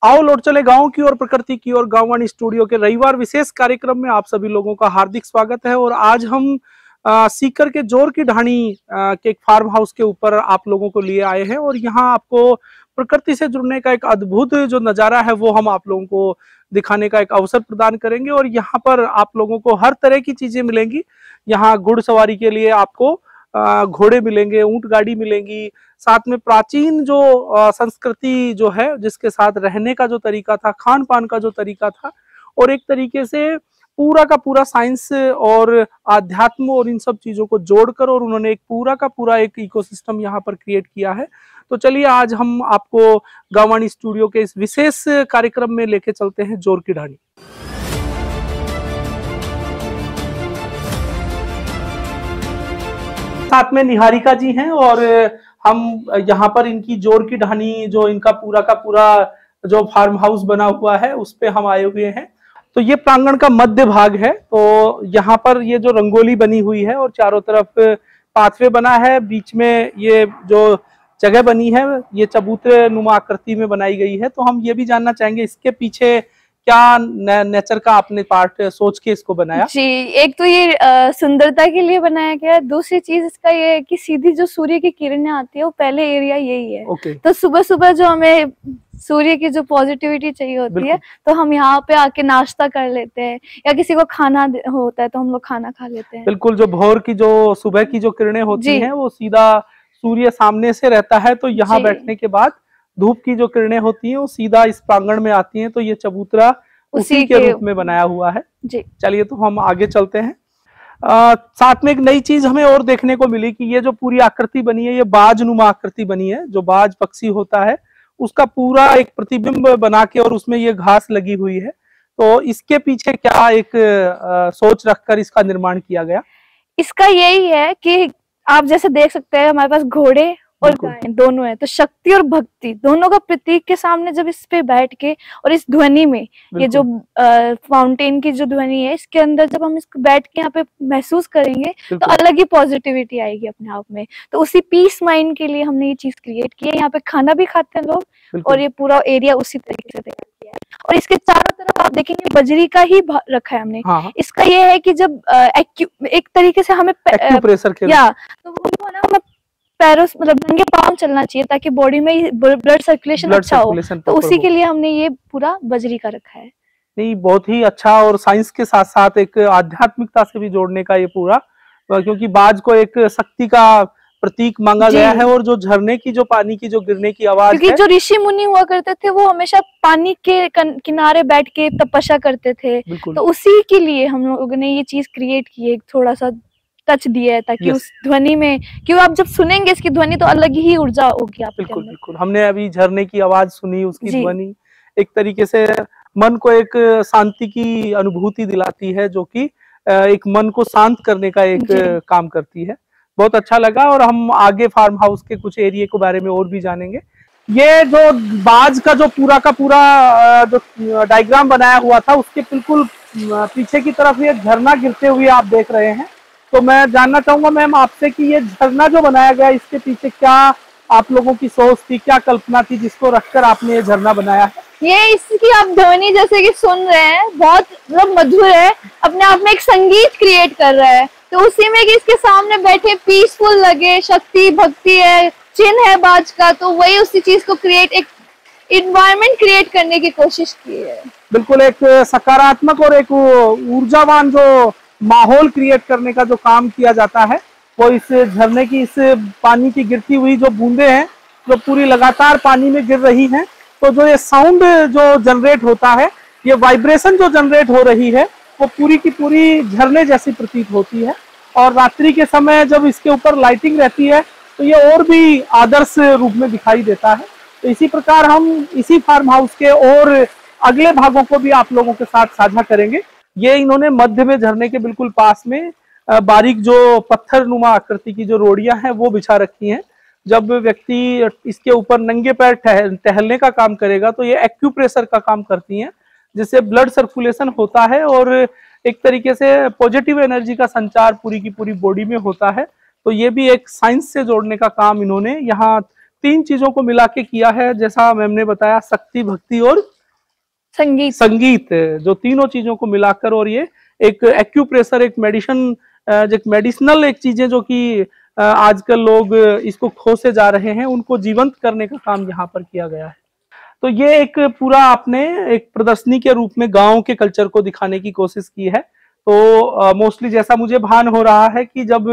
आओ लौट चले गांव की और प्रकृति की और गांववाणी स्टूडियो के रविवार विशेष कार्यक्रम में आप सभी लोगों का हार्दिक स्वागत है। और आज हम सीकर के जोर की ढाणी के एक फार्म हाउस के ऊपर आप लोगों को लिए आए हैं और यहाँ आपको प्रकृति से जुड़ने का एक अद्भुत जो नजारा है वो हम आप लोगों को दिखाने का एक अवसर प्रदान करेंगे। और यहाँ पर आप लोगों को हर तरह की चीजें मिलेंगी। यहाँ घुड़सवारी के लिए आपको घोड़े मिलेंगे, ऊंट गाड़ी मिलेंगी, साथ में प्राचीन जो संस्कृति जो है जिसके साथ रहने का जो तरीका था, खान पान का जो तरीका था, और एक तरीके से पूरा का पूरा साइंस और आध्यात्म और इन सब चीजों को जोड़कर और उन्होंने एक पूरा का पूरा एक इकोसिस्टम यहाँ पर क्रिएट किया है। तो चलिए आज हम आपको गांववाणी स्टूडियो के इस विशेष कार्यक्रम में लेके चलते हैं जोर की ढाणी। साथ में निहारिका जी हैं और हम यहाँ पर इनकी जोर की ढाणी जो इनका पूरा का पूरा जो फार्म हाउस बना हुआ है उस पे हम आए हुए हैं। तो ये प्रांगण का मध्य भाग है। तो यहाँ पर ये जो रंगोली बनी हुई है और चारों तरफ पाथवे बना है, बीच में ये जो जगह बनी है ये चबूतरे नुमा आकृति में बनाई गई है। तो हम ये भी जानना चाहेंगे इसके पीछे क्या नेचर का आपने पार्ट सोच के इसको बनाया? जी, एक तो ये सुंदरता के लिए बनाया गया है। दूसरी चीज इसका ये है कि सीधी जो सूर्य की किरणें आती है वो पहले एरिया यही है। तो सुबह सुबह जो हमें सूर्य की जो पॉजिटिविटी चाहिए होती है तो हम यहाँ पे आके नाश्ता कर लेते हैं, या किसी को खाना होता है तो हम लोग खाना खा लेते हैं। बिल्कुल, जो भोर की जो सुबह की जो किरणें होती हैं वो सीधा सूर्य सामने से रहता है, तो यहाँ बैठने के बाद धूप की जो किरणें होती हैं वो सीधा इस प्रांगण में आती हैं। तो ये चबूतरा उसी के रूप में बनाया हुआ है। जी चलिए तो हम आगे चलते हैं। साथ में एक नई चीज हमें और देखने को मिली कि ये जो पूरी आकृति बनी है ये बाजनुमा आकृति बनी है। जो बाज पक्षी होता है उसका पूरा एक प्रतिबिंब बना के और उसमें ये घास लगी हुई है। तो इसके पीछे क्या एक सोच रखकर इसका निर्माण किया गया? इसका यही है कि आप जैसे देख सकते हैं हमारे पास घोड़े और गाय दोनों है, तो शक्ति और भक्ति दोनों का प्रतीक के सामने जब इस पे बैठ के और इस ध्वनि में ये जो फाउंटेन की जो ध्वनि है इसके अंदर जब हम इसको बैठ के यहाँ पे महसूस करेंगे तो अलग ही पॉजिटिविटी आएगी अपने आप में। तो उसी पीस माइंड के लिए हमने ये चीज क्रिएट की है। यहाँ पे खाना भी खाते हैं लोग और ये पूरा एरिया उसी तरीके से तैयार किया है। और इसके चारों तरफ आप देखेंगे बजरी का ही रखा है हमने। इसका ये है कि जब एक तरीके से हमें प्रेशर तो वो ना हमें पैरों मतलब नंगे पांव चलना चाहिए ताकि बॉडी में ब्लड सर्कुलेशन अच्छा हो। तो उसी के लिए हमने ये पूरा बजरी का रखा है। नहीं, बहुत ही अच्छा, और साइंस के साथ साथ एक आध्यात्मिकता से भी जोड़ने का ये पूरा, क्योंकि बाज को एक शक्ति का प्रतीक मांगा गया है। और जो झरने की जो पानी की जो गिरने की आवाज, क्योंकि जो ऋषि मुनि हुआ करते थे वो हमेशा पानी के किनारे बैठ के तपस्या करते थे। तो उसी के लिए हम लोगों ने ये चीज क्रिएट की है, थोड़ा सा टच दिया है ताकि उस ध्वनि में, क्यों आप जब सुनेंगे इसकी ध्वनि तो अलग ही ऊर्जा होगी आपके अंदर। बिल्कुल, हमने अभी झरने की आवाज सुनी, उसकी ध्वनि एक तरीके से मन को एक शांति की अनुभूति दिलाती है, जो कि एक मन को शांत करने का एक काम करती है। बहुत अच्छा लगा। और हम आगे फार्म हाउस के कुछ एरिया के बारे में और भी जानेंगे। ये जो बाज का जो पूरा का पूरा जो डायग्राम बनाया हुआ था उसके बिल्कुल पीछे की तरफ ये झरना गिरते हुए आप देख रहे हैं। तो मैं जानना चाहूंगा मैम आपसे कि ये झरना जो बनाया गया इसके पीछे क्या आप लोगों की सोच थी, क्या कल्पना थी जिसको रखकर आपने ये झरना बनाया है? ये इसकी आप ध्वनि जैसे कि सुन रहे हैं बहुत मतलब मधुर है, अपने आप में एक संगीत क्रिएट कर रहा है। तो उसी में कि इसके सामने बैठे पीसफुल लगे, शक्ति भक्ति है, चिन्ह है बाज का, तो वही उसी चीज को क्रिएट, एक इन्वायरमेंट क्रिएट करने की कोशिश की है। बिल्कुल, एक सकारात्मक और एक ऊर्जावान जो माहौल क्रिएट करने का जो काम किया जाता है वो इस झरने की, इस पानी की गिरती हुई जो बूंदे हैं जो पूरी लगातार पानी में गिर रही हैं, तो जो ये साउंड जो जनरेट होता है, ये वाइब्रेशन जो जनरेट हो रही है वो पूरी की पूरी झरने जैसी प्रतीत होती है। और रात्रि के समय जब इसके ऊपर लाइटिंग रहती है तो ये और भी आदर्श रूप में दिखाई देता है। तो इसी प्रकार हम इसी फार्म हाउस के और अगले भागों को भी आप लोगों के साथ साझा करेंगे। ये इन्होंने मध्य में झरने के बिल्कुल पास में बारीक जो पत्थर नुमा आकृति की जो रोड़ियां हैं वो बिछा रखी हैं। जब व्यक्ति इसके ऊपर नंगे पैर टहलने का काम करेगा तो ये एक्यूप्रेशर का काम करती हैं, जिससे ब्लड सर्कुलेशन होता है और एक तरीके से पॉजिटिव एनर्जी का संचार पूरी की पूरी बॉडी में होता है। तो ये भी एक साइंस से जोड़ने का काम इन्होंने यहाँ तीन चीजों को मिला के किया है, जैसा मैम ने बताया, शक्ति, भक्ति और संगीत, जो तीनों चीजों को मिलाकर, और ये एक एक्यूप्रेशर, एक मेडिसिन, एक मेडिसिनल एक चीजें जो कि आजकल लोग इसको खो से जा रहे हैं, उनको जीवंत करने का काम यहाँ पर किया गया है। तो ये एक पूरा आपने एक प्रदर्शनी के रूप में गांव के कल्चर को दिखाने की कोशिश की है। तो मोस्टली जैसा मुझे भान हो रहा है कि जब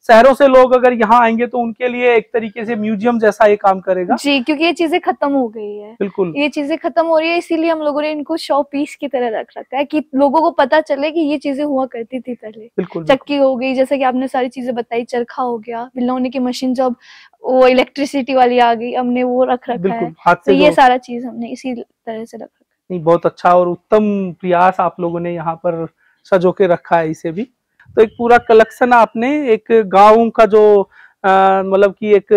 शहरों से लोग अगर यहाँ आएंगे तो उनके लिए एक तरीके से म्यूजियम जैसा ये काम करेगा। जी, क्योंकि ये चीजें खत्म हो गई है। बिल्कुल, ये चीजें खत्म हो रही है, इसीलिए हम लोगों ने इनको शो पीस की तरह रख रखा है कि लोगों को पता चले कि ये चीजें हुआ करती थी पहले। बिल्कुल, चक्की हो गई, जैसे कि आपने सारी चीजें बताई, चरखा हो गया, बिल्लौने की मशीन, जब वो इलेक्ट्रिसिटी वाली आ गई हमने वो रख रखा है। तो ये सारा चीज हमने इसी तरह से रख रखा है। नहीं, बहुत अच्छा और उत्तम प्रयास आप लोगों ने यहाँ पर सजो के रखा है इसे भी। तो एक पूरा कलेक्शन आपने एक गांव का जो मतलब कि एक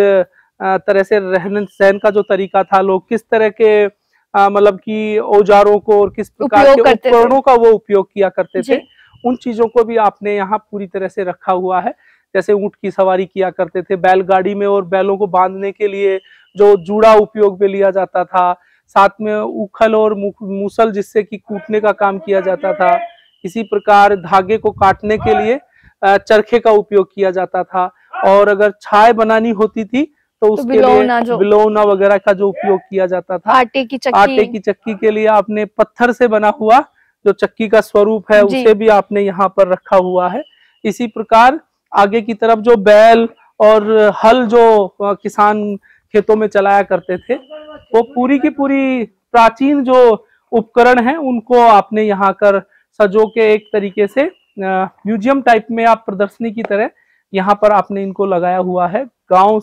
तरह से रहन सहन का जो तरीका था, लोग किस तरह के मतलब कि औजारों को और किस प्रकार के उपकरणों का वो उपयोग किया करते थे, उन चीजों को भी आपने यहाँ पूरी तरह से रखा हुआ है। जैसे ऊंट की सवारी किया करते थे बैलगाड़ी में, और बैलों को बांधने के लिए जो जूड़ा उपयोग में लिया जाता था, साथ में उखल और मूसल जिससे कि कूटने का काम किया जाता था। इसी प्रकार धागे को काटने के लिए चरखे का उपयोग किया जाता था, और अगर छाय बनानी होती थी तो उसके लिए बिलौना वगैरह का जो उपयोग किया जाता था। आटे की चक्की के लिए आपने पत्थर से बना हुआ जो चक्की का स्वरूप है उसे भी आपने यहाँ पर रखा हुआ है। इसी प्रकार आगे की तरफ जो बैल और हल जो किसान खेतों में चलाया करते थे, वो पूरी की पूरी प्राचीन जो उपकरण हैं उनको आपने यहाँ कर सजो के एक तरीके से म्यूजियम टाइप में आप प्रदर्शनी की तरह यहाँ पर आपने इनको लगाया हुआ है। गांव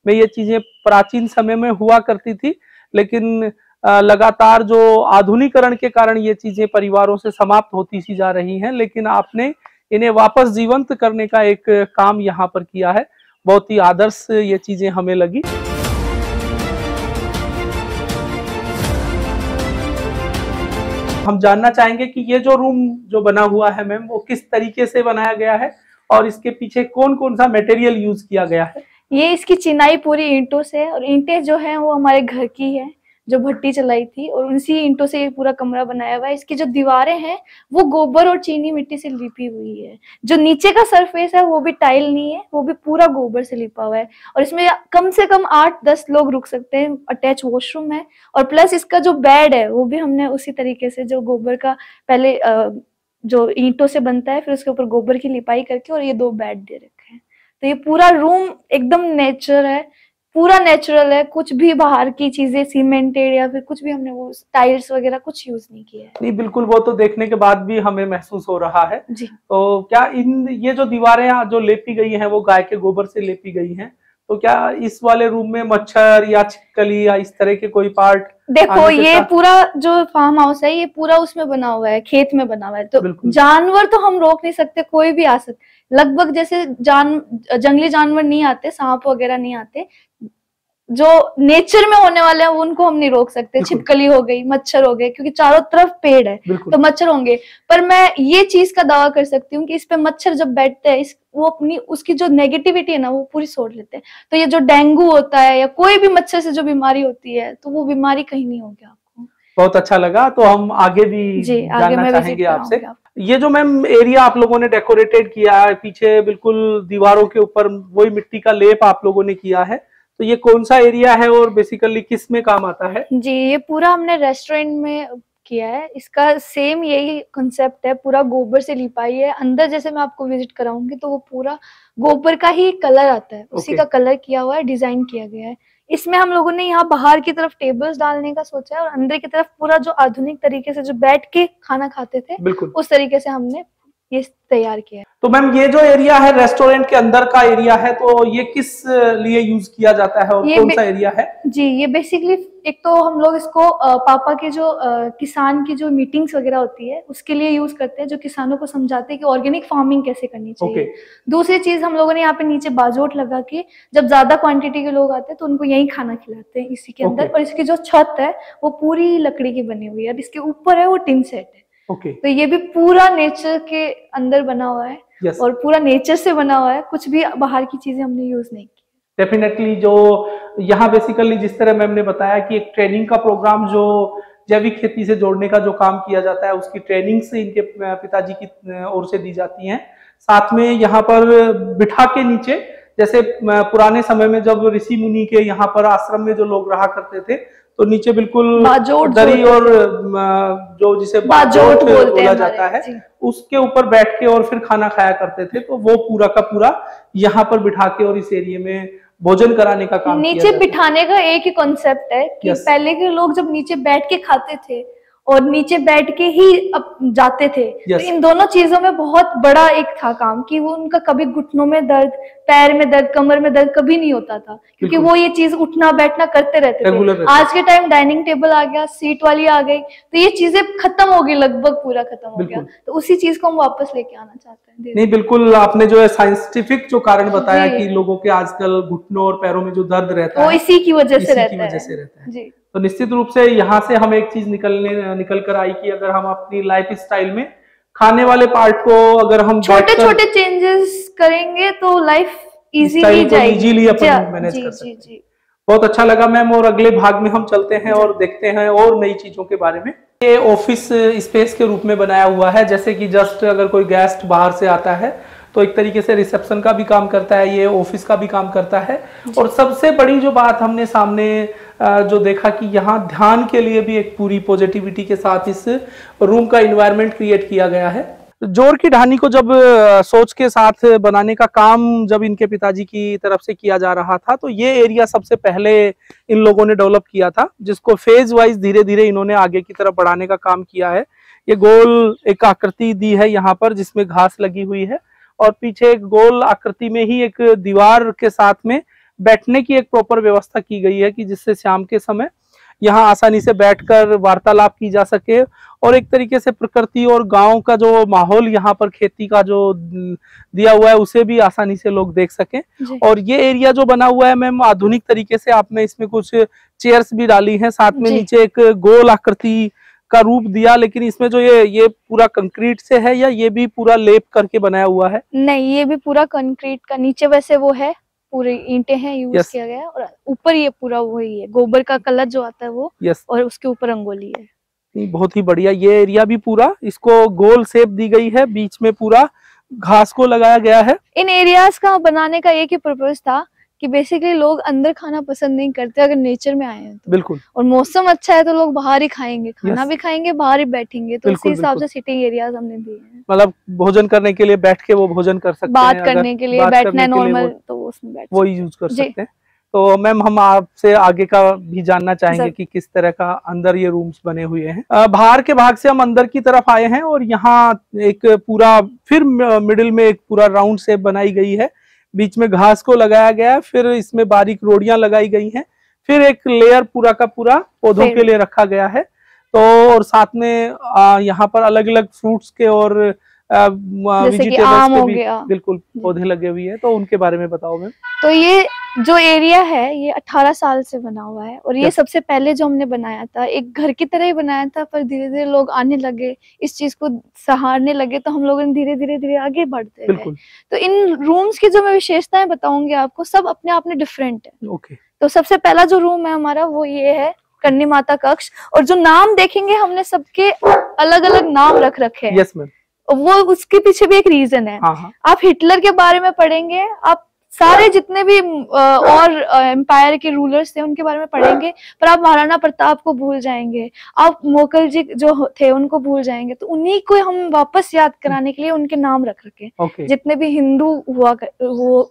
में ये चीजें प्राचीन समय में हुआ करती थी, लेकिन लगातार जो आधुनिकीकरण के कारण ये चीजें परिवारों से समाप्त होती सी जा रही हैं, लेकिन आपने इन्हें वापस जीवंत करने का एक काम यहाँ पर किया है। बहुत ही आदर्श ये चीजें हमें लगी। हम जानना चाहेंगे कि ये जो रूम जो बना हुआ है मैम, वो किस तरीके से बनाया गया है और इसके पीछे कौन कौन सा मटेरियल यूज किया गया है? ये इसकी चिनाई पूरी ईंटों से, और ईंटें जो हैं वो हमारे घर की है जो भट्टी चलाई थी, और उसी ईंटों से ये पूरा कमरा बनाया हुआ है। इसकी जो दीवारें हैं वो गोबर और चीनी मिट्टी से लिपी हुई है। जो नीचे का सरफेस है वो भी टाइल नहीं है, वो भी पूरा गोबर से लिपा हुआ है, और इसमें कम से कम 8-10 लोग रुक सकते हैं। अटैच वॉशरूम है, और प्लस इसका जो बेड है वो भी हमने उसी तरीके से जो गोबर का पहले जो ईंटों से बनता है, फिर उसके ऊपर गोबर की लिपाई करके, और ये 2 बेड दे रखे हैं। तो ये पूरा रूम एकदम नेचर है, पूरा नेचुरल है। कुछ भी बाहर की चीजें सीमेंटेड या फिर कुछ भी हमने वो टाइल्स वगैरह कुछ यूज नहीं किया है। नहीं, बिल्कुल, वो तो देखने के बाद भी हमें महसूस हो रहा है जी। तो क्या ये जो दीवारें जो लेपी गई हैं वो गाय के गोबर से लेपी गई हैं, तो क्या इस वाले रूम में मच्छर या छिपकली या इस तरह के कोई पार्ट? देखो, ये पूरा जो फार्म हाउस है ये पूरा उसमें बना हुआ है, खेत में बना हुआ है, तो जानवर तो हम रोक नहीं सकते, कोई भी आ सकते। लगभग जैसे जंगली जानवर नहीं आते, सांप वगैरह नहीं आते, जो नेचर में होने वाले हैं उनको हम नहीं रोक सकते। छिपकली हो गई, मच्छर हो गए, क्योंकि चारों तरफ पेड़ है तो मच्छर होंगे। पर मैं ये चीज का दावा कर सकती हूँ कि इस पे मच्छर जब बैठते हैं वो अपनी उसकी जो नेगेटिविटी है ना वो पूरी सोच लेते हैं। तो ये जो डेंगू होता है या कोई भी मच्छर से जो बीमारी होती है, तो वो बीमारी कहीं नहीं होगी आपको। बहुत अच्छा लगा। तो हम आगे भी जानना चाहेंगे आपसे। ये जो मैम एरिया आप लोगों ने डेकोरेटेड किया है, पीछे बिल्कुल दीवारों के ऊपर वही मिट्टी का लेप आप लोगों ने किया है, तो ये कौन सा एरिया है और बेसिकली किस में काम आता है? जी, ये पूरा हमने रेस्टोरेंट में किया है। इसका सेम यही कंसेप्ट है, पूरा गोबर से लिपाई है। अंदर जैसे मैं आपको विजिट कराऊंगी तो वो पूरा गोबर का ही कलर आता है, उसी का कलर किया हुआ है, डिजाइन किया गया है। इसमें हम लोगों ने यहाँ बाहर की तरफ टेबल्स डालने का सोचा है, और अंदर की तरफ पूरा जो आधुनिक तरीके से जो बैठ के खाना खाते थे उस तरीके से हमने ये तैयार किया है। तो मैम ये जो एरिया है रेस्टोरेंट के अंदर का एरिया है, तो ये किस लिए यूज किया जाता है और कौन सा एरिया है? जी, ये बेसिकली एक तो हम लोग इसको पापा के जो किसान की जो मीटिंग्स वगैरह होती है उसके लिए यूज करते हैं, जो किसानों को समझाते हैं कि ऑर्गेनिक फार्मिंग कैसे करनी चाहिए। दूसरी चीज हम लोगों ने यहाँ पे नीचे बाजोट लगा के जब ज्यादा क्वांटिटी के लोग आते हैं तो उनको यही खाना खिलाते हैं इसी के अंदर। और इसकी जो छत है वो पूरी लकड़ी की बनी हुई है, और इसके ऊपर है वो टिन सेट है। तो ये भी पूरा नेचर के अंदर बना हुआ है और पूरा नेचर से बना हुआ है, कुछ भी बाहर की चीजें हमने यूज नहीं की। डेफिनेटली जो यहाँ बेसिकली जिस तरह मैम ने बताया कि एक ट्रेनिंग का प्रोग्राम जो जैविक खेती से जोड़ने का जो काम किया जाता है उसकी ट्रेनिंग से इनके पिताजी की ओर से दी जाती है। साथ में यहाँ पर बिठा के नीचे, जैसे पुराने समय में जब ऋषि मुनि के यहाँ पर आश्रम में जो लोग रहा करते थे तो नीचे बिल्कुल दरी और जो जिसे बाजोट बोला जाता है उसके ऊपर बैठ के और फिर खाना खाया करते थे। तो वो पूरा का पूरा यहाँ पर बिठा के और इस एरिया में भोजन कराने का काम नीचे बिठाने का एक ही कॉन्सेप्ट है कि पहले के लोग जब नीचे बैठ के खाते थे और नीचे बैठ के ही अब जाते थे, तो इन दोनों चीजों में बहुत बड़ा एक था काम कि वो उनका कभी घुटनों में दर्द, पैर में दर्द, कमर में दर्द कभी नहीं होता था, क्योंकि वो ये चीज उठना बैठना करते रहते थे। आज के टाइम डाइनिंग टेबल आ गया, सीट वाली आ गई, तो ये चीजें खत्म हो गई, लगभग पूरा खत्म हो गया। तो उसी चीज को हम वापस लेके आना चाहते हैं। नहीं, बिल्कुल आपने जो है साइंटिफिक जो कारण बताया कि लोगों के आजकल घुटनों और पैरों में जो दर्द रहता है वो इसी की वजह से रहता है। तो निश्चित रूप से यहाँ से हम एक चीज निकल कर आई कि अगर हम अपनी लाइफ स्टाइल में खाने वाले पार्ट को अगर हम छोटे छोटे चेंजेस करेंगे तो लाइफ इजीली अपन मैनेज कर सकते हैं। बहुत अच्छा लगा मैम, और अगले भाग में हम चलते हैं और देखते हैं और नई चीजों के बारे में। ये ऑफिस स्पेस के रूप में बनाया हुआ है, जैसे कि जस्ट अगर कोई गेस्ट बाहर से आता है तो एक तरीके से रिसेप्शन का भी काम करता है, ये ऑफिस का भी काम करता है। और सबसे बड़ी जो बात हमने सामने जो देखा कि यहाँ ध्यान के लिए भी एक पूरी पॉजिटिविटी के साथ इस रूम का इन्वायरमेंट क्रिएट किया गया है। जोर की ढानी को जब सोच के साथ बनाने का काम जब इनके पिताजी की तरफ से किया जा रहा था तो ये एरिया सबसे पहले इन लोगों ने डेवलप किया था, जिसको फेज वाइज धीरे धीरे इन्होंने आगे की तरफ बढ़ाने का काम किया है। ये गोल एक आकृति दी है यहाँ पर जिसमें घास लगी हुई है, और पीछे एक गोल आकृति में ही एक दीवार के साथ में बैठने की एक प्रॉपर व्यवस्था की गई है कि जिससे शाम के समय यहाँ आसानी से बैठकर वार्तालाप की जा सके, और एक तरीके से प्रकृति और गांव का जो माहौल यहाँ पर खेती का जो दिया हुआ है उसे भी आसानी से लोग देख सकें। और ये एरिया जो बना हुआ है मैम आधुनिक तरीके से आपने इसमें कुछ चेयर्स भी डाली हैं, साथ में नीचे एक गोल आकृति का रूप दिया, लेकिन इसमें जो ये पूरा कंक्रीट से है या ये भी पूरा लेप करके बनाया हुआ है? नहीं, ये भी पूरा कंक्रीट का, नीचे वैसे वो है पूरे ईंटें हैं यूज किया गया, और ऊपर ये पूरा वही है, गोबर का कलर जो आता है वो, और उसके ऊपर रंगोली है। बहुत ही बढ़िया। ये एरिया भी पूरा इसको गोल शेप दी गई है, बीच में पूरा घास को लगाया गया है। इन एरियाज का बनाने का एक ही पर्पज था कि बेसिकली लोग अंदर खाना पसंद नहीं करते अगर नेचर में आए हैं तो। बिल्कुल। और मौसम अच्छा है तो लोग बाहर ही खाएंगे, खाना भी खाएंगे, बाहर ही बैठेंगे, तो उसी हिसाब से सिटिंग एरियाज हमने दिए हैं। मतलब भोजन करने के लिए बैठ के वो भोजन कर सकते हैं, बात करने के लिए बैठना है नॉर्मल तो उसमें बैठ वो यूज कर सकते हैं। तो मैम हम आपसे आगे का भी जानना चाहेंगे कि किस तरह का अंदर ये रूम्स बने हुए हैं। बाहर के भाग से हम अंदर की तरफ आए हैं और यहाँ एक पूरा फिर मिडिल में एक पूरा राउंड शेप बनाई गई है, बीच में घास को लगाया गया है, फिर इसमें बारीक रोडियां लगाई गई हैं, फिर एक लेयर पूरा का पूरा पौधों के लिए रखा गया है। तो और साथ में यहाँ पर अलग अलग फ्रूट्स के और वेजिटेबल्स के भी बिल्कुल पौधे लगे हुए हैं, तो उनके बारे में बताओ मैम। तो ये जो एरिया है ये 18 साल से बना हुआ है, और ये सबसे पहले जो हमने बनाया था एक घर की तरह ही बनाया था, पर धीरे धीरे लोग आने लगे, इस चीज को सहारने लगे, तो हम लोगों ने धीरे धीरे आगे बढ़ते गए। तो इन रूम्स की जो मैं विशेषताएं बताऊंगी आपको, सब अपने आप में डिफरेंट है। तो सबसे पहला जो रूम है हमारा वो ये है करनी माता कक्ष, और जो नाम देखेंगे हमने सबके अलग अलग नाम रख रखे हैं। Yes ma'am. वो उसके पीछे भी एक रीजन है। आप हिटलर के बारे में पढ़ेंगे, आप सारे जितने भी और एम्पायर के रूलर्स थे उनके बारे में पढ़ेंगे, पर आप महाराणा प्रताप को भूल जाएंगे, आप मोगल जी जो थे उनको भूल जाएंगे। तो उन्हीं को हम वापस याद कराने के लिए उनके नाम रख रखे। जितने भी हिंदू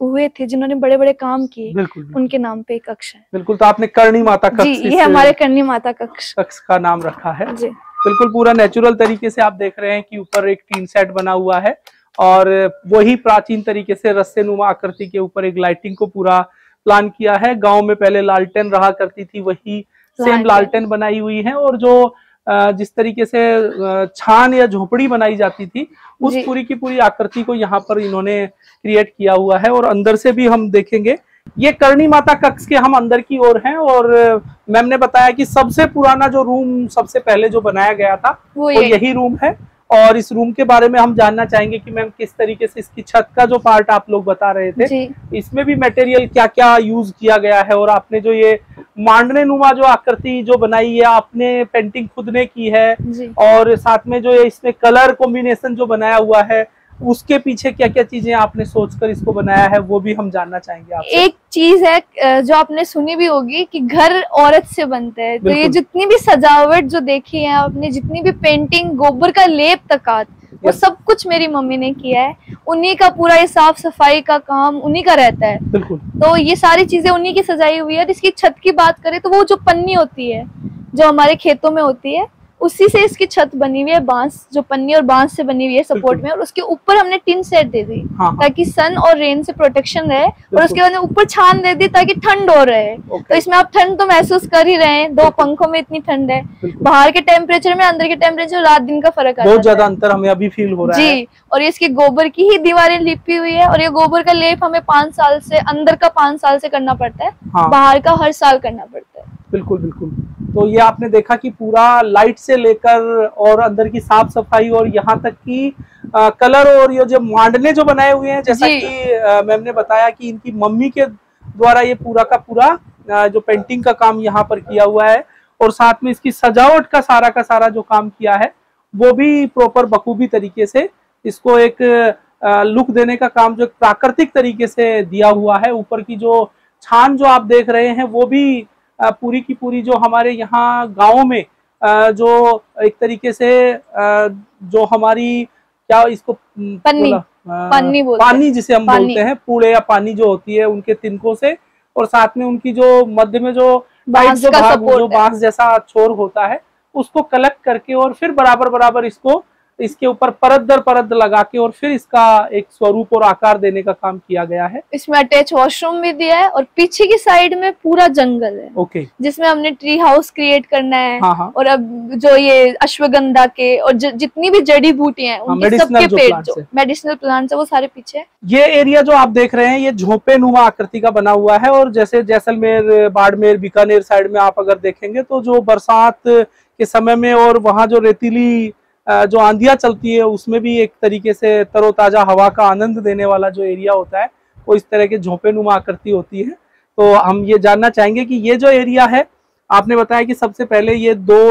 हुए थे जिन्होंने बड़े बड़े काम किए, उनके नाम पे एक कक्ष है। बिल्कुल। तो आपने करणी माता कक्ष, ये हमारे करणी माता कक्ष का नाम रखा है जी। बिल्कुल पूरा नेचुरल तरीके से आप देख रहे हैं कि ऊपर एक टीन सेट बना हुआ है, और वही प्राचीन तरीके से रस्से नुमा आकृति के ऊपर एक लाइटिंग को पूरा प्लान किया है। गांव में पहले लालटेन रहा करती थी, वही सेम लालटेन बनाई हुई है, और जो जिस तरीके से छान या झोपड़ी बनाई जाती थी उस पूरी की पूरी आकृति को यहाँ पर इन्होंने क्रिएट किया हुआ है। और अंदर से भी हम देखेंगे, ये करणी माता कक्ष के हम अंदर की ओर हैं, और मैम ने बताया कि सबसे पुराना जो रूम सबसे पहले जो बनाया गया था वो यही रूम है, और इस रूम के बारे में हम जानना चाहेंगे कि मैम किस तरीके से इसकी छत का जो पार्ट आप लोग बता रहे थे, इसमें भी मटेरियल क्या क्या यूज किया गया है, और आपने जो ये मांडने नुमा जो आकृति जो बनाई है आपने पेंटिंग खुद ने की है, और साथ में जो इसमें कलर कॉम्बिनेशन जो बनाया हुआ है उसके पीछे क्या क्या चीजें आपने सोचकर इसको बनाया है, वो भी हम जानना चाहेंगे आपसे। एक चीज है जो आपने सुनी भी होगी कि घर औरत से बनते हैं, तो ये जितनी भी सजावट जो देखी है आपने, जितनी भी पेंटिंग, गोबर का लेप तक, वो सब कुछ मेरी मम्मी ने किया है। उन्हीं का पूरा ये साफ सफाई का काम उन्हीं का रहता है। बिल्कुल। तो ये सारी चीजें उन्हीं की सजाई हुई है। इसकी छत की बात करें तो वो जो पन्नी होती है जो हमारे खेतों में होती है, उसी से इसकी छत बनी हुई है, बांस जो पन्नी और बांस से बनी हुई है सपोर्ट में, और उसके ऊपर हमने टिन सेट दे दी ताकि सन और रेन से प्रोटेक्शन रहे, और उसके बाद ऊपर छान दे दी ताकि ठंड हो रहे। तो इसमें आप ठंड तो महसूस कर ही रहे हैं, 2 पंखों में इतनी ठंड है, बाहर के टेम्परेचर में अंदर के टेम्परेचर रात दिन का फर्क बहुत ज्यादा अंतर हमें अभी फील हो रहा है जी। और इसकी गोबर की ही दीवारें लिपी हुई है, और ये गोबर का लेप हमें 5 साल से, अंदर का 5 साल से करना पड़ता है, बाहर का हर साल करना पड़ता है। बिल्कुल बिल्कुल। तो ये आपने देखा कि पूरा लाइट से लेकर और अंदर की साफ सफाई और यहाँ तक कि कलर और ये जो मांडने जो बनाए हुए हैं, जैसा कि मैम ने बताया कि इनकी मम्मी के द्वारा ये पूरा का पूरा जो पेंटिंग का काम यहाँ पर किया हुआ है, और साथ में इसकी सजावट का सारा जो काम किया है वो भी प्रॉपर बखूबी तरीके से इसको एक लुक देने का काम जो प्राकृतिक तरीके से दिया हुआ है। ऊपर की जो छान जो आप देख रहे हैं वो भी पूरी की पूरी जो हमारे यहाँ गाँव में जो एक तरीके से जो हमारी क्या इसको पानी जिसे हम बोलते हैं, पूड़े या पानी जो होती है उनके तिनकों से, और साथ में उनकी जो मध्य में जो बांस जो बांस जैसा छोर होता है उसको कलेक्ट करके और फिर बराबर इसके ऊपर परत दर परत लगा के और फिर इसका एक स्वरूप और आकार देने का काम किया गया है। इसमें अटैच वॉशरूम भी दिया है, और पीछे की साइड में पूरा जंगल है। ओके। जिसमें हमने ट्री हाउस क्रिएट करना है। और अब जो ये अश्वगंधा के और जितनी भी जड़ी बूटियां हैं उनके सबके पेड़ जो मेडिसिनल प्लांट्स है वो सारे पीछे है। ये एरिया जो आप देख रहे हैं ये झोंपे नुमा आकृति का बना हुआ है, और जैसे जैसलमेर, बाड़मेर, बीकानेर साइड में आप अगर देखेंगे तो जो बरसात के समय में और वहाँ जो रेतीली जो आंधियां चलती है उसमें भी एक तरीके से तरोताजा हवा का आनंद देने वाला जो एरिया होता है वो इस तरह के झोंपे नुमा आकृति होती है। तो हम ये जानना चाहेंगे कि ये जो एरिया है, आपने बताया कि सबसे पहले ये 2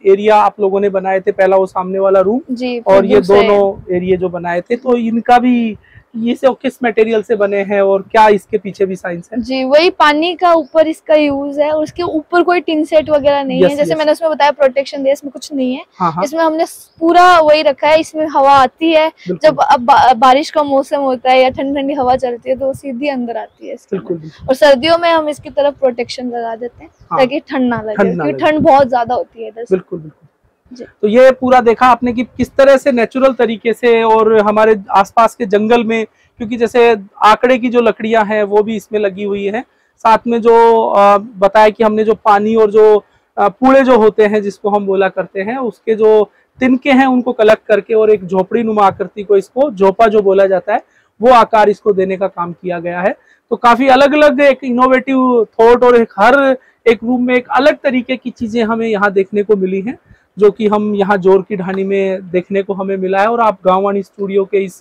एरिया आप लोगों ने बनाए थे, पहला वो सामने वाला रूम और ये दोनों एरिया जो बनाए थे, तो इनका भी ये से किस मटेरियल से बने हैं और क्या इसके पीछे भी साइंस है? जी वही पानी का ऊपर इसका यूज है, और उसके ऊपर कोई टिन सेट वगैरह नहीं है। जैसे मैंने उसमें बताया प्रोटेक्शन दे, इसमें कुछ नहीं है। इसमें हमने पूरा वही रखा है। इसमें हवा आती है जब अब बारिश का मौसम होता है या ठंडी ठंडी हवा चलती है तो सीधी अंदर आती है। और सर्दियों में हम इसकी तरफ प्रोटेक्शन लगा देते हैं ताकि ठंड ना लगे, क्योंकि ठंड बहुत ज्यादा होती है इधर। बिल्कुल। तो ये पूरा देखा आपने कि किस तरह से नेचुरल तरीके से और हमारे आसपास के जंगल में, क्योंकि जैसे आकड़े की जो लकड़ियां हैं वो भी इसमें लगी हुई है, साथ में जो बताया कि हमने जो पानी और जो पूड़े जो होते हैं जिसको हम बोला करते हैं उसके जो तिनके हैं उनको कलेक्ट करके और एक झोपड़ी नुमा आकृति को, इसको झोपा जो बोला जाता है, वो आकार इसको देने का काम किया गया है। तो काफी अलग अलग एक इनोवेटिव थॉट और हर एक रूम में एक अलग तरीके की चीजें हमें यहाँ देखने को मिली हैं, जो कि हम यहाँ जोर की ढाणी में देखने को हमें मिला है। और आप गांववाणी स्टूडियो के इस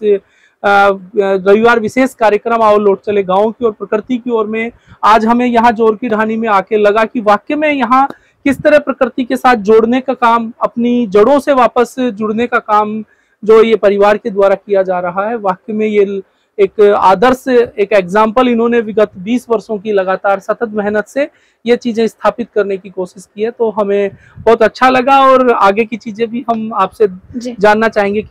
रविवार विशेष कार्यक्रम आओ लौट चले गाँव की और प्रकृति की ओर में आज हमें यहाँ जोर की ढाणी में आके लगा कि वाकई में यहाँ किस तरह प्रकृति के साथ जोड़ने का काम, अपनी जड़ों से वापस जुड़ने का काम जो ये परिवार के द्वारा किया जा रहा है, वाकई में ये एक आदर्श, एक एग्जाम्पल इन्होंने विगत 20 वर्षों की लगातार सतत मेहनत से ये चीजें स्थापित करने की कोशिश की है। तो हमें बहुत अच्छा लगा और आगे की चीजें भी हम आपसे जानना चाहेंगे।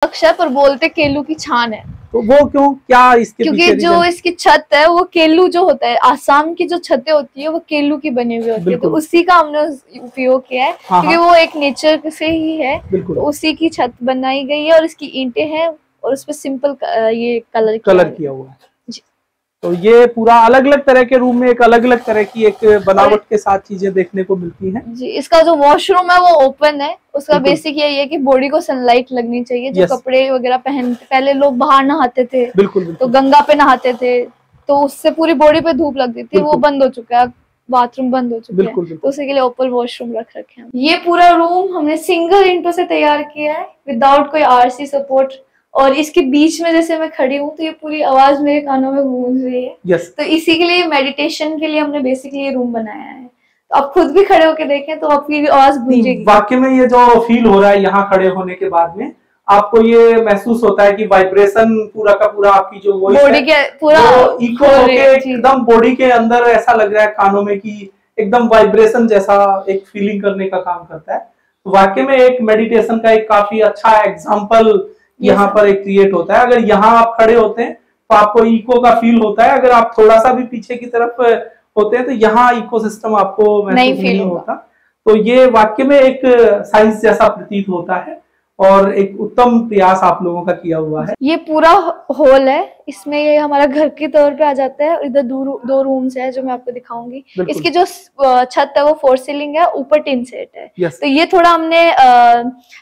अक्षर पर बोलते केलू की छान है, तो वो क्यों, क्या इसके क्योंकि जो इसकी छत है वो केलू जो होता है, आसाम की जो छतें होती है वो केलू की बनी हुई होती है, तो उसी का हमने उपयोग किया है क्योंकि वो एक नेचर से ही है, तो उसी की छत बनाई गई है और इसकी ईंटें हैं और उसपे सिंपल ये कलर किया हुआ है। तो ये पूरा अलग अलग तरह के रूम में एक अलग अलग तरह की एक बनावट के साथ चीजें देखने को मिलती हैं जी। इसका जो वॉशरूम है वो ओपन है। उसका बेसिक यही है कि बॉडी को सनलाइट लगनी चाहिए। जो कपड़े वगैरह पहनते, पहले लोग बाहर नहाते थे, बिल्कुल तो गंगा पे नहाते थे, तो उससे पूरी बॉडी पे धूप लगती थी, वो बंद हो चुका है, बाथरूम बंद हो चुके हैं, तो उसी के लिए ओपन वॉशरूम रख रखे हैं। ये पूरा रूम हमने सिंगल ईंटों से तैयार किया है, विदाउट कोई आरसी सपोर्ट। और इसके बीच में जैसे मैं खड़ी हूँ तो ये पूरी आवाज मेरे कानों में गूंज रही है। तो इसी के लिए मेडिटेशन के लिए हमने बेसिकली ये रूम बनाया है। तो आप खुद भी खड़े होकर देखें तो आपकी आवाज गूंजेगी। वाकई में ये जो फील हो रहा है यहाँ खड़े होने के बाद में, आपको ये महसूस होता है कि वाइब्रेशन पूरा का पूरा आपकी जो वॉइस बॉडी के पूरा इको होके एकदम बॉडी के अंदर ऐसा लग रहा है कानों में कि एकदम वाइब्रेशन जैसा एक फीलिंग करने का काम करता है। तो वाकई में एक मेडिटेशन का एक काफी अच्छा एग्जांपल यहाँ पर एक क्रिएट होता है। अगर यहाँ आप खड़े होते हैं तो आपको इको का फील होता है, अगर आप थोड़ा सा भी पीछे की तरफ होते हैं तो यहाँ इकोसिस्टम आपको महसूस नहीं होता। तो ये वाकई में एक साइंस जैसा प्रतीत होता है और एक उत्तम प्रयास आप लोगों का किया हुआ है। ये पूरा हॉल है, इसमें ये हमारा घर के तौर पे आ जाता है। और इधर दो रूम्स है जो मैं आपको दिखाऊंगी। इसकी जो छत है वो 4 सीलिंग है, ऊपर टिन सेट है। तो ये थोड़ा हमने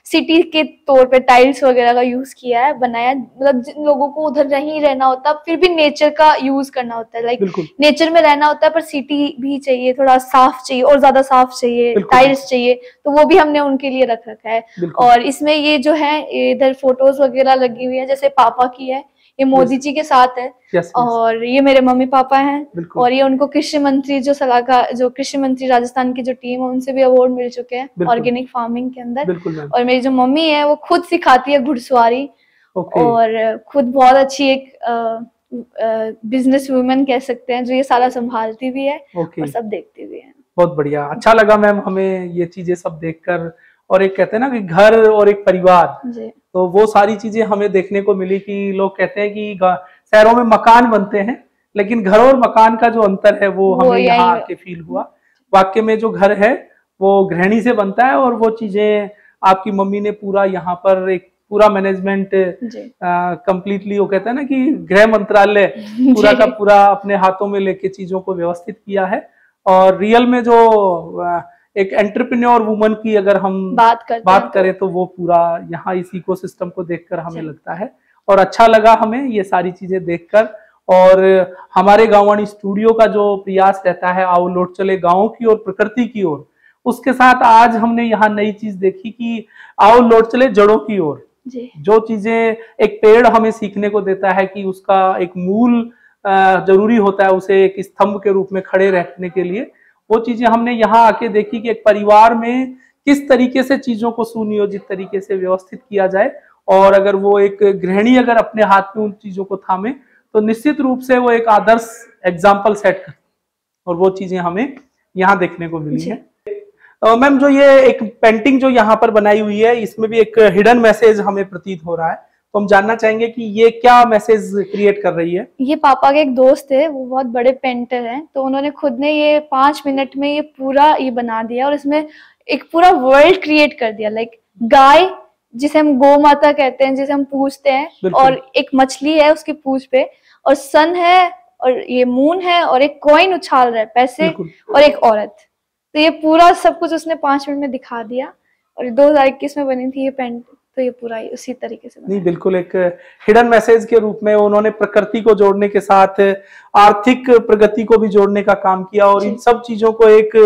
सिटी के तौर पे टाइल्स वगैरह का यूज किया है, बनाया। मतलब जिन लोगों को उधर नहीं रहना होता, फिर भी नेचर का यूज करना होता है, लाइक नेचर में रहना होता है, पर सिटी भी चाहिए, थोड़ा साफ चाहिए और ज्यादा साफ चाहिए, टाइल्स चाहिए, तो वो भी हमने उनके लिए रख रखा है। और इसमें ये जो है इधर फोटोज वगैरह लगी हुई है, जैसे पापा की है, ये मोदी जी के साथ है। और ये मेरे मम्मी पापा हैं। और ये उनको कृषि मंत्री जो सलाहकार, जो कृषि मंत्री राजस्थान की जो टीम है, उनसे भी अवार्ड मिल चुके हैं ऑर्गेनिक फार्मिंग के अंदर। और मेरी जो मम्मी है वो खुद सिखाती है घुड़सवारी, और खुद बहुत अच्छी एक बिजनेस वुमेन कह सकते हैं, जो ये सारा संभालती भी है और सब देखती भी है। बहुत बढ़िया, अच्छा लगा मैम हमें ये चीजें सब देखकर। और एक कहते हैं ना कि घर और एक परिवार, तो वो सारी चीजें हमें देखने को मिली कि लोग कहते हैं कि शहरों में मकान बनते हैं, लेकिन घर और मकान का जो अंतर है वो हमें यहाँ आके फील हुआ। वाकई में जो घर है वो गृहिणी से बनता है, और वो चीजें आपकी मम्मी ने पूरा यहाँ पर एक पूरा मैनेजमेंट कंप्लीटली, वो कहते हैं ना कि गृह मंत्रालय पूरा का पूरा अपने हाथों में लेके चीजों को व्यवस्थित किया है। और रियल में जो एक एंटरप्रेन्योर वुमन की अगर हम बात करें तो वो पूरा यहाँ इस इकोसिस्टम को देखकर हमें लगता है। और अच्छा लगा हमें ये सारी चीजें देखकर। और हमारे गांववाणी स्टूडियो का जो प्रयास रहता है आओ लौट चले गाँव की और प्रकृति की ओर, उसके साथ आज हमने यहाँ नई चीज देखी कि आओ लौट चले जड़ों की ओर। जो चीजें एक पेड़ हमें सीखने को देता है कि उसका एक मूल जरूरी होता है, उसे एक स्तंभ के रूप में खड़े रहने के लिए, वो चीजें हमने यहाँ आके देखी कि एक परिवार में किस तरीके से चीजों को सुनियोजित तरीके से व्यवस्थित किया जाए। और अगर वो एक गृहिणी अगर अपने हाथ में उन चीजों को थामे तो निश्चित रूप से वो एक आदर्श एग्जाम्पल सेट कर, और वो चीजें हमें यहाँ देखने को मिली है। मैम जो ये एक पेंटिंग जो यहाँ पर बनाई हुई है, इसमें भी एक हिडन मैसेज हमें प्रतीत हो रहा है, तो हम जानना चाहेंगे कि ये क्या मैसेज क्रिएट कर रही है। ये पापा के एक दोस्त है, वो बहुत बड़े पेंटर हैं, तो उन्होंने खुद ने ये 5 मिनट में ये पूरा ये बना दिया, और इसमें एक पूरा वर्ल्ड क्रिएट कर दिया। लाइक गाय जिसे हम गौ माता कहते हैं, जिसे हम पूजते हैं, और एक मछली है उसकी पूंछ पे, और सन है, और ये मून है, और एक कॉइन उछाल रहा है पैसे, और एक औरत। तो ये पूरा सब कुछ उसने 5 मिनट में दिखा दिया। और 2021 में बनी थी ये पेंट, तो ये पूरा उसी तरीके से नहीं, बिल्कुल एक हिडन मैसेज के रूप में उन्होंने प्रकृति को जोड़ने के साथ आर्थिक प्रगति को भी जोड़ने का काम किया, और इन सब चीजों को एक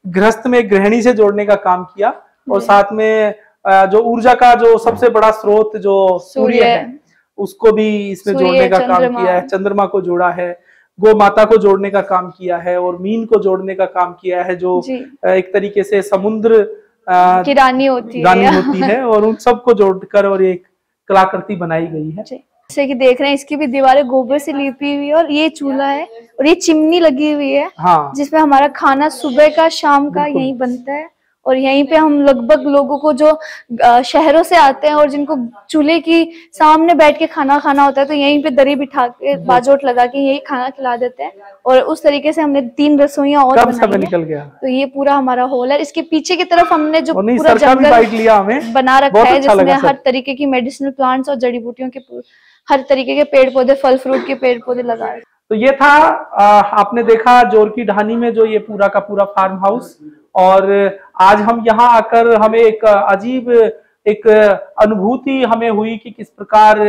गृहस्थ में गृहिणी से जोड़ने का काम किया। और साथ में जो ऊर्जा का जो सबसे बड़ा स्रोत जो सूर्य है, उसको भी इसमें जोड़ने का काम किया है, चंद्रमा को जोड़ा है, गौ माता को जोड़ने का काम किया है, और मीन को जोड़ने का काम किया है, जो एक तरीके से समुद्र की रानी होती है, और उन सबको जोड़कर और एक कलाकृति बनाई गई है। जैसे कि देख रहे हैं, इसकी भी दीवारें गोबर से लिपी हुई है, और ये चूल्हा है, और ये चिमनी लगी हुई है, जिसमें हमारा खाना सुबह का शाम का यहीं बनता है। और यहीं पे हम लगभग लोगों को जो शहरों से आते हैं और जिनको चूल्हे की सामने बैठ के खाना खाना होता है, तो यहीं पे दरी बिठा के बाजोट लगा के यही खाना खिला देते हैं। और उस तरीके से हमने 3 रसोइयां और बनाई निकल गया। तो ये पूरा हमारा हॉल है। इसके पीछे की तरफ हमने जो पूरा जंगल बना रखा है, जिसमें हर तरीके की मेडिसिनल प्लांट्स और जड़ी बूटियों के हर तरीके के पेड़ पौधे, फल फ्रूट के पेड़ पौधे लगा रहे। तो ये था आपने देखा जोर की ढानी में जो ये पूरा का पूरा फार्म हाउस। और आज हम यहाँ आकर हमें एक अजीब एक अनुभूति हमें हुई कि किस प्रकार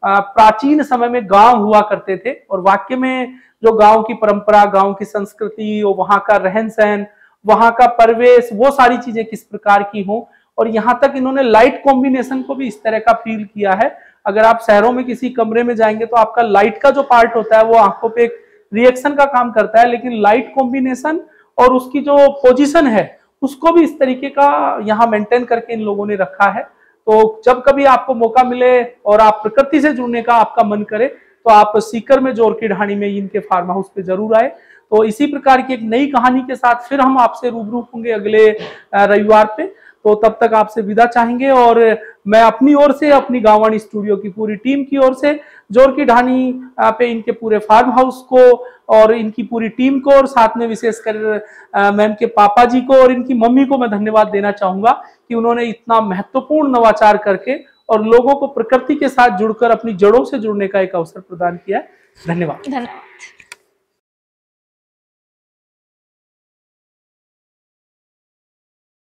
प्राचीन समय में गांव हुआ करते थे, और वाकई में जो गांव की परंपरा, गांव की संस्कृति और वहां का रहन सहन, वहां का परिवेश, वो सारी चीजें किस प्रकार की हों। और यहाँ तक इन्होंने लाइट कॉम्बिनेशन को भी इस तरह का फील किया है। अगर आप शहरों में किसी कमरे में जाएंगे तो आपका लाइट का जो पार्ट होता है वो आंखों पे एक रिएक्शन का काम करता है, लेकिन लाइट कॉम्बिनेशन और उसकी जो पोजीशन है उसको भी इस तरीके का यहाँ मेंटेन करके इन लोगों ने रखा है। तो जब कभी आपको मौका मिले और आप प्रकृति से जुड़ने का आपका मन करे तो आप सीकर में जोर की ढाणी में इनके फार्म हाउस पे जरूर आए। तो इसी प्रकार की एक नई कहानी के साथ फिर हम आपसे रूबरू होंगे अगले रविवार पे। तो तब तक आपसे विदा चाहेंगे, और मैं अपनी ओर से, अपनी गांववाणी स्टूडियो की पूरी टीम की ओर से जोर की ढानी पे इनके पूरे फार्म हाउस को और इनकी पूरी टीम को, और साथ में विशेषकर मैम के पापा जी को और इनकी मम्मी को मैं धन्यवाद देना चाहूंगा कि उन्होंने इतना महत्वपूर्ण नवाचार करके और लोगों को प्रकृति के साथ जुड़कर अपनी जड़ों से जुड़ने का एक अवसर प्रदान किया है। धन्यवाद।